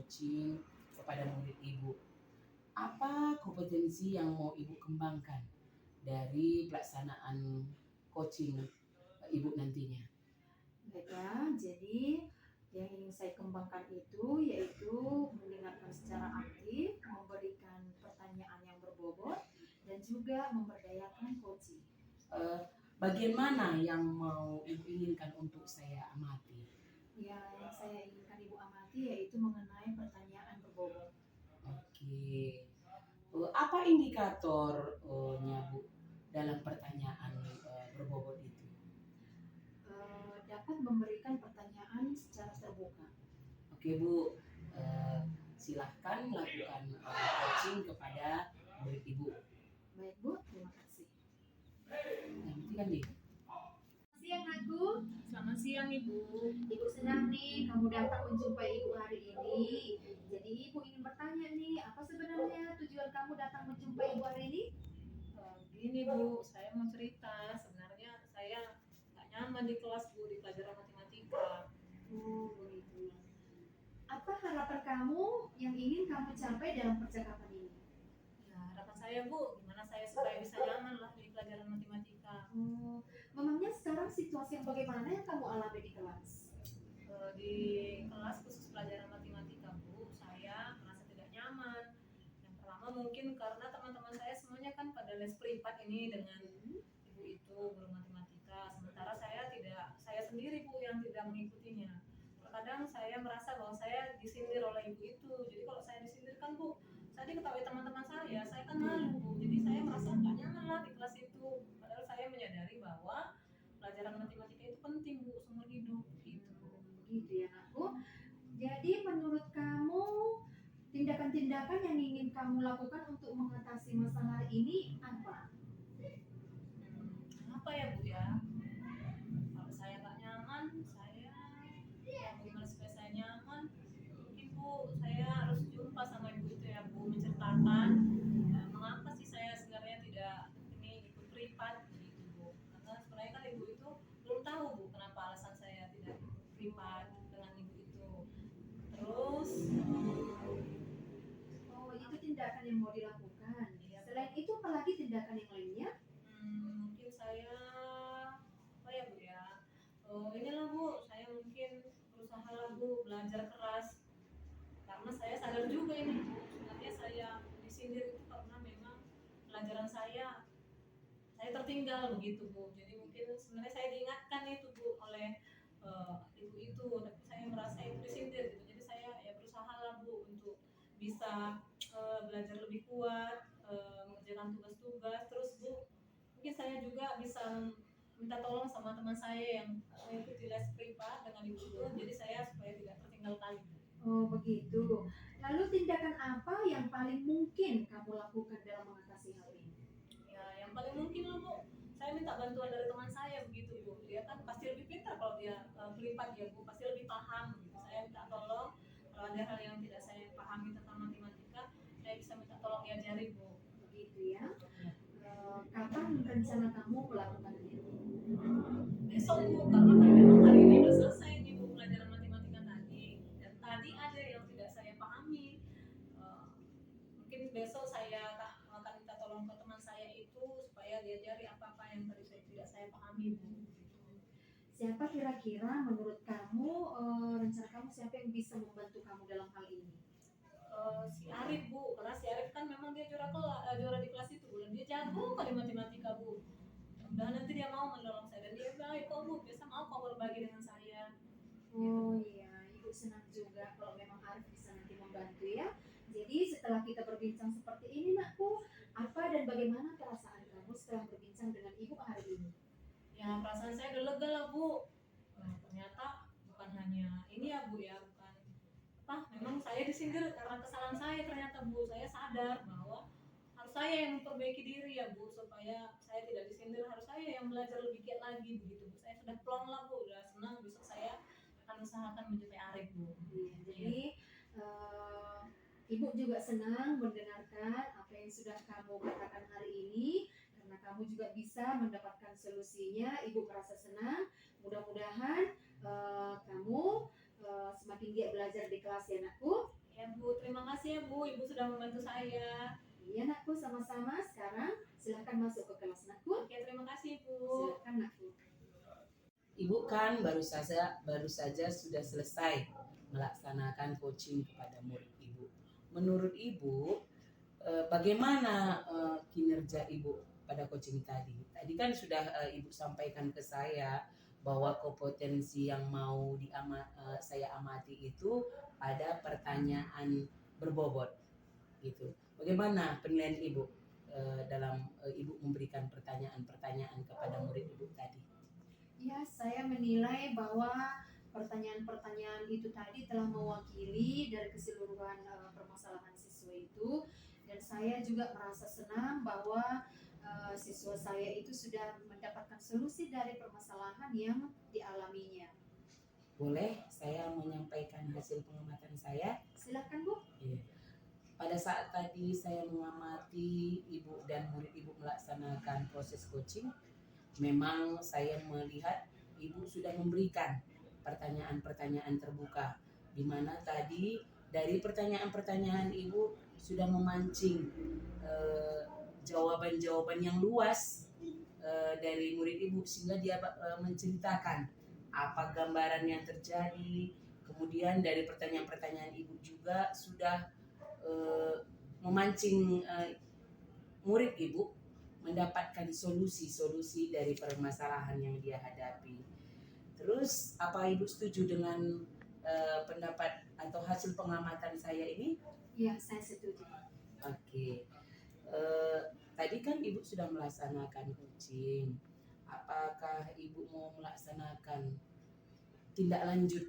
coaching kepada murid Ibu. Apa kompetensi yang mau Ibu kembangkan dari pelaksanaan coaching Ibu nantinya? Baik ya, jadi yang ingin saya kembangkan itu yaitu mendengarkan secara aktif, memberikan pertanyaan yang berbobot, dan juga memberdayakan coaching. Bagian mana yang mau Ibu inginkan untuk saya amati? Ya, yang saya inginkan Ibu amati yaitu mengenai pertanyaan berbobot. Oke. Apa indikatornya Bu dalam pertanyaan berbobot itu? Dapat memberikan pertanyaan secara terbuka. Oke Bu, silahkan lakukan coaching kepada murid Ibu. Baik Bu, terima kasih. Nantikan nih. Siang aku. Selamat siang Ibu. Ibu senang nih kamu dapat menjumpai Ibu hari ini. Jadi Ibu ingin bertanya nih, apa sebenarnya tujuan kamu datang menjumpai Ibu hari ini? Gini Bu, saya mau cerita. Sebenarnya saya nggak nyaman di kelas Bu, di pelajaran matematika. Oh begitu. Apa harapan kamu yang ingin kamu capai dalam percakapan ini? Ya, harapan saya Bu, gimana saya supaya bisa nyaman lah di pelajaran matematika. Memangnya sekarang situasi yang bagaimana yang kamu alami di kelas? Di kelas khusus pelajaran matematika Bu, saya merasa tidak nyaman. Yang pertama mungkin karena teman-teman saya semuanya kan pada les privat ini dengan ibu itu guru matematika. Sementara saya sendiri Bu yang tidak mengikutinya. Kadang saya merasa bahwa saya disindir oleh ibu itu. Jadi kalau saya disindir kan Bu, saya diketahui teman-teman saya kan malu Bu. Jadi saya merasa nggak nyaman lah di kelas itu. Padahal saya menyadari bahwa pelajaran matematika itu penting Bu, seumur hidup gitu. Begitu ya aku. Jadi menurut kamu tindakan-tindakan yang ingin kamu lakukan untuk mengatasi masalah ini apa? Apa ya Bu ya? Kalau saya nggak nyaman, saya bagaimana supaya saya nyaman? Mungkin Bu, saya harus jumpa sama ibu itu ya Bu, menceritakan mengapa sih saya sebenarnya tidak ini ikut privat gitu Bu. Karena sebenarnya kan ibu itu belum tahu Bu kenapa alasan saya tidak ikut privat dengan ibu itu. Terus itu tindakan yang mau dilakukan. Iya, Selain itu apalagi tindakan yang lainnya? mungkin saya apa ya Bu ya? Inilah Bu, saya mungkin berusaha lah Bu belajar keras karena saya sadar juga ini Bu, sebenarnya saya disindir itu karena memang pelajaran saya tertinggal begitu Bu. Jadi mungkin sebenarnya saya diingatkan itu Bu oleh ibu itu, tapi saya merasa itu disindir gitu. Jadi saya ya berusaha lah Bu untuk bisa belajar lebih kuat, mengerjakan tugas-tugas. Terus Bu, mungkin saya juga bisa minta tolong sama teman saya yang mengikuti les privat dengan ibu itu, jadi saya supaya tidak tertinggal tali. Oh begitu. Lalu tindakan apa yang paling mungkin kamu lakukan dalam mengatasi hal ini? Ya, yang paling mungkin loh Bu, saya minta bantuan dari teman saya begitu Bu. Dia kan pasti lebih pintar kalau dia privat ya Bu, pasti lebih paham gitu. Saya minta tolong kalau ada hal yang tidak saya pahami tentang matematika, saya bisa minta tolong diajari Bu. Begitu ya. Kapan rencana kamu melakukan ini? Besok Bu, karena kan memang hari ini udah selesai nih Bu pelajaran matematika tadi, dan tadi ada yang tidak saya pahami. Mungkin besok saya akan minta tolong ke teman saya itu supaya diajari apa-apa yang tadi tidak saya pahami Bu. Siapa kira-kira menurut kamu rencana kamu siapa yang bisa membantu kamu dalam hal ini? Si Arif Bu, karena si Arif kan memang dia juara di kelas itu Bu, dan dia jago kali matematika Bu. Dan nanti dia mau menolong saya dan dia baik kok Bu, biasa mau kok berbagi dengan saya. Oh iya, Ibu senang juga kalau memang Arif bisa nanti membantu ya. Jadi setelah kita berbincang seperti ini Nakku, apa dan bagaimana perasaan kamu setelah berbincang dengan Ibu hari ini? Ya perasaan saya udah lega lah Bu. Ternyata bukan hanya ini ya Bu ya, bukan memang saya disindir karena kesalahan saya. Ternyata Bu, saya sadar bahwa harus saya yang memperbaiki diri ya Bu, supaya saya tidak disindir. Harus saya yang belajar lebih giat lagi begitu Bu. Saya sudah plong lah Bu, udah senang. Besok saya akan usahakan menjadi Arif Bu. Iya, jadi Ibu juga senang mendengarkan apa yang sudah kamu katakan hari ini, karena kamu juga bisa mendapatkan solusinya. Ibu merasa senang. Mudah-mudahan kamu semakin giat belajar di kelas ya Nakku. Ya Bu, terima kasih ya Bu, Ibu sudah membantu saya. Iya nakku, sama-sama. Sekarang silakan masuk ke kelas nakku. Oke, terima kasih Bu. Silakan nakku. Ibu kan baru saja sudah selesai melaksanakan coaching kepada murid Ibu. Menurut Ibu, bagaimana kinerja Ibu pada coaching tadi? Tadi kan sudah Ibu sampaikan ke saya bahwa kompetensi yang mau saya amati itu ada pertanyaan berbobot, gitu. Bagaimana penilaian Ibu dalam Ibu memberikan pertanyaan-pertanyaan kepada murid Ibu tadi? Ya, saya menilai bahwa pertanyaan-pertanyaan itu tadi telah mewakili dari keseluruhan permasalahan siswa itu, dan saya juga merasa senang bahwa siswa saya itu sudah mendapatkan solusi dari permasalahan yang dialaminya. Boleh saya menyampaikan hasil pengamatan saya? Silakan Bu. Iya. Pada saat tadi saya mengamati Ibu dan murid Ibu melaksanakan proses coaching, memang saya melihat Ibu sudah memberikan pertanyaan-pertanyaan terbuka, di mana tadi dari pertanyaan-pertanyaan Ibu sudah memancing jawaban-jawaban yang luas dari murid Ibu, sehingga dia menceritakan apa gambaran yang terjadi. Kemudian dari pertanyaan-pertanyaan Ibu juga sudah memancing murid Ibu mendapatkan solusi-solusi dari permasalahan yang dia hadapi. Terus apa Ibu setuju dengan pendapat atau hasil pengamatan saya ini? Ya, saya setuju. Oke. Tadi kan Ibu sudah melaksanakan coaching. Apakah Ibu mau melaksanakan tindak lanjut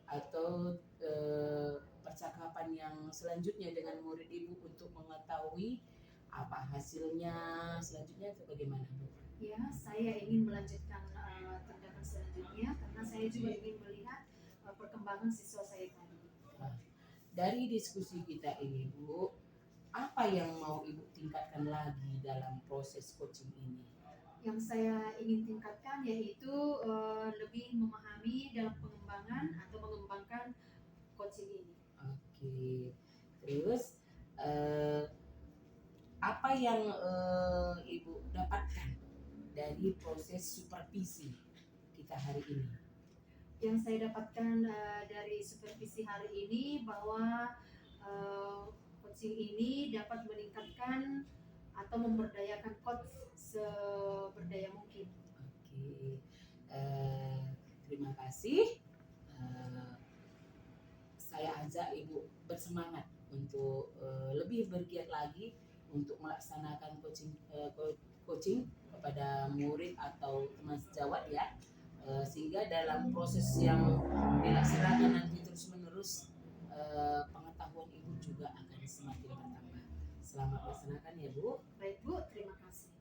atau percakapan yang selanjutnya dengan murid Ibu untuk mengetahui apa hasilnya selanjutnya atau bagaimana, Bu? Ya, saya ingin melanjutkan tindakan selanjutnya karena saya juga ingin melihat perkembangan siswa saya tadi. Dari diskusi kita ini, Bu, apa yang mau Ibu tingkatkan lagi dalam proses coaching ini? Yang saya ingin tingkatkan yaitu lebih memahami dalam pengembangan atau mengembangkan coaching ini. Oke. Terus apa yang Ibu dapatkan dari proses supervisi kita hari ini? Yang saya dapatkan dari supervisi hari ini bahwa coaching ini dapat meningkatkan atau memberdayakan coach seberdaya mungkin. Oke, terima kasih. Saya ajak Ibu bersemangat untuk lebih bergiat lagi untuk melaksanakan coaching kepada murid atau teman sejawat ya, sehingga dalam proses yang dilaksanakan nanti terus menerus pengetahuan Ibu juga akan semakin bertambah. Selamat melaksanakan ya Bu. Baik Bu, terima kasih.